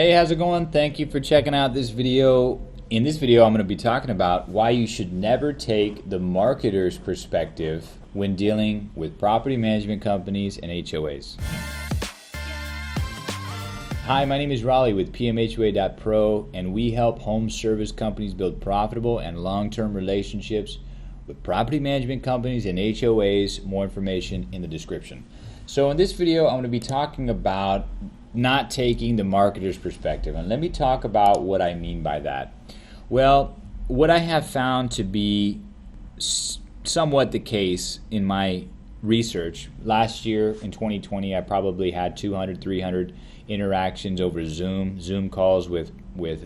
Hey, how's it going? Thank you for checking out this video. In this video, I'm going to be talking about why you should never take the marketer's perspective when dealing with property management companies and HOAs. Hi, my name is Raleigh with PMHOA.pro, and we help home service companies build profitable and long-term relationships with property management companies and HOAs. More information in the description. So in this video, I'm going to be talking about not taking the marketer's perspective. And let me talk about what I mean by that. Well, what I have found to be somewhat the case in my research, last year in 2020, I probably had 200, 300 interactions over Zoom calls with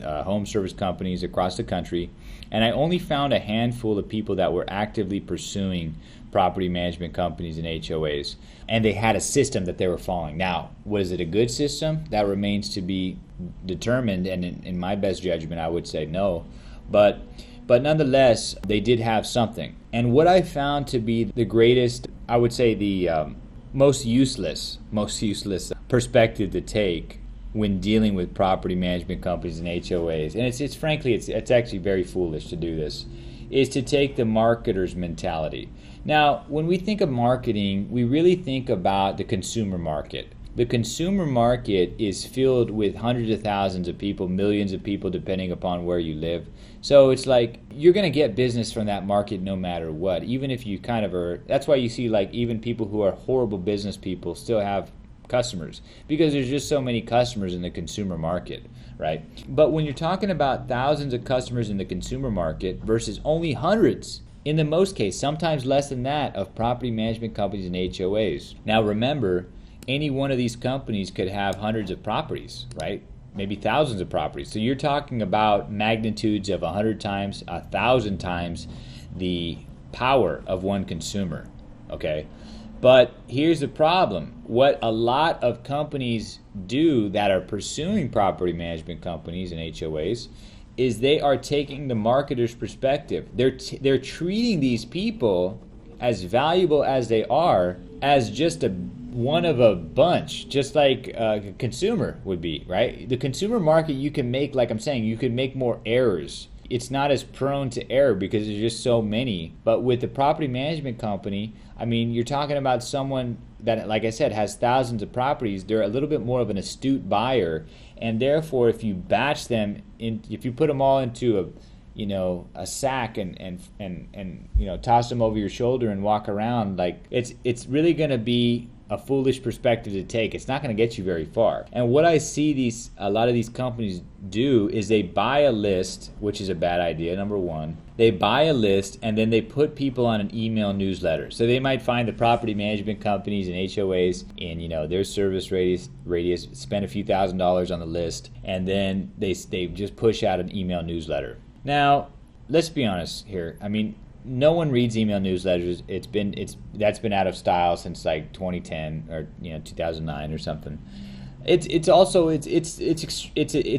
home service companies across the country. And I only found a handful of people that were actively pursuing property management companies and HOAs. And they had a system that they were following. Now, was it a good system? That remains to be determined. And in my best judgment, I would say no. But nonetheless, they did have something. And what I found to be the greatest, I would say the most useless perspective to take when dealing with property management companies and HOAs, and it's frankly actually very foolish to do this, is to take the marketer's mentality. Now, when we think of marketing, we really think about the consumer market. The consumer market is filled with hundreds of thousands of people, millions of people, depending upon where you live. So it's like you're going to get business from that market no matter what, even if you kind of are. That's why you see like even people who are horrible business people still have customers, because there's just so many customers in the consumer market, right? But when you're talking about thousands of customers in the consumer market versus only hundreds, in the most case, sometimes less than that, of property management companies and HOAs. Now remember, any one of these companies could have hundreds of properties, right? Maybe thousands of properties. So you're talking about magnitudes of 100 times, 1,000 times the power of one consumer, okay? But here's the problem. What a lot of companies do that are pursuing property management companies and HOAs is they are taking the marketer's perspective. They're treating these people, as valuable as they are, as just one of a bunch, just like a consumer would be, right? The consumer market, you can make, like I'm saying, you can make more errors. It's not as prone to error because there's just so many. But with the property management company, I mean, you're talking about someone that, like I said, has thousands of properties. They're a little bit more of an astute buyer, and therefore, if you batch them in, if you put them all into a sack and toss them over your shoulder and walk around, like it's really going to be a foolish perspective to take. It's not going to get you very far. And what I see a lot of these companies do is they buy a list, which is a bad idea, number one. They buy a list and then they put people on an email newsletter. So they might find the property management companies and HOAs in their service radius, spend a few $1,000s on the list, and then they just push out an email newsletter. Now, let's be honest here. I mean, no one reads email newsletters. That's been out of style since like 2010 or 2009 or something. It's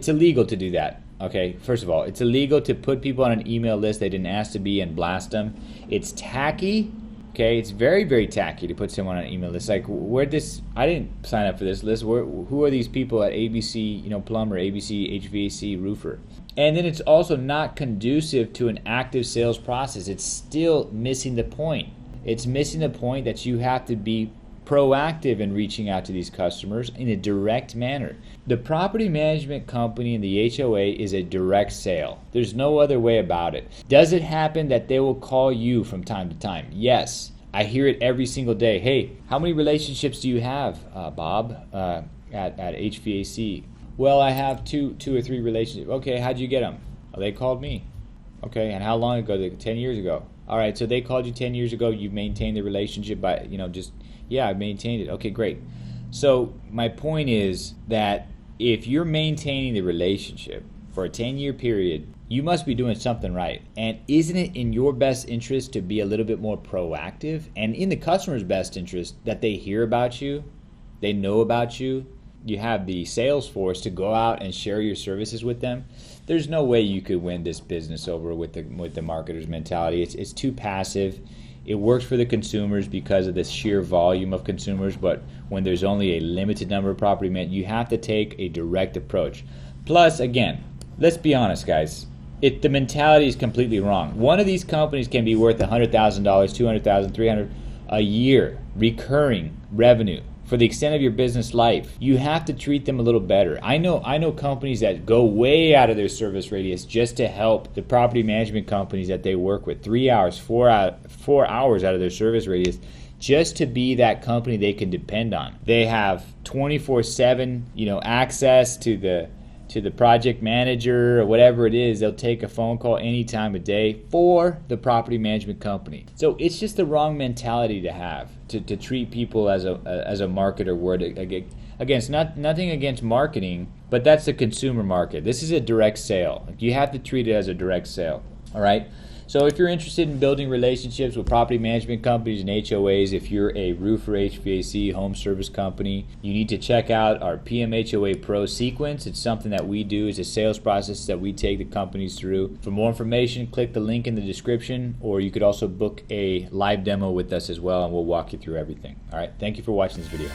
illegal to do that. Okay, first of all, it's illegal to put people on an email list they didn't ask to be and blast them. It's tacky. Okay, it's very, very tacky to put someone on an email list. Like, I didn't sign up for this list. Who are these people at ABC, plumber, ABC, HVAC, roofer? And then it's also not conducive to an active sales process. It's still missing the point. It's missing the point that you have to be proactive in reaching out to these customers in a direct manner. The property management company and the HOA is a direct sale. There's no other way about it. Does it happen that they will call you from time to time? Yes. I hear it every single day. Hey, how many relationships do you have, Bob, at HVAC? Well, I have two or three relationships. Okay, how'd you get them? Oh, they called me. Okay, and how long ago? 10 years ago. All right, so they called you 10 years ago. You've maintained the relationship by, I maintained it. Okay, great. So my point is that if you're maintaining the relationship for a 10-year period, you must be doing something right. And isn't it in your best interest to be a little bit more proactive, and in the customer's best interest that they hear about you, they know about you, you have the sales force to go out and share your services with them? There's no way you could win this business over with the marketer's mentality. It's too passive. It works for the consumers because of the sheer volume of consumers, but when there's only a limited number of property managers, you have to take a direct approach. Plus, again, let's be honest, guys. The mentality is completely wrong. One of these companies can be worth $100,000, $200,000, $300,000 a year recurring revenue for the extent of your business life. You have to treat them a little better. I know companies that go way out of their service radius just to help the property management companies that they work with. 3 hours, 4 hours out of their service radius, just to be that company they can depend on. They have 24/7, access to the project manager or whatever it is. They'll take a phone call any time of day for the property management company. So it's just the wrong mentality to have, to treat people as a marketer word. Again, it's nothing against marketing, but that's the consumer market. This is a direct sale. You have to treat it as a direct sale. All right? So if you're interested in building relationships with property management companies and HOAs, if you're a roofer, HVAC, home service company, you need to check out our PMHOA Pro sequence. It's something that we do. It's a sales process that we take the companies through. For more information, click the link in the description, or you could also book a live demo with us as well, and we'll walk you through everything. All right, thank you for watching this video.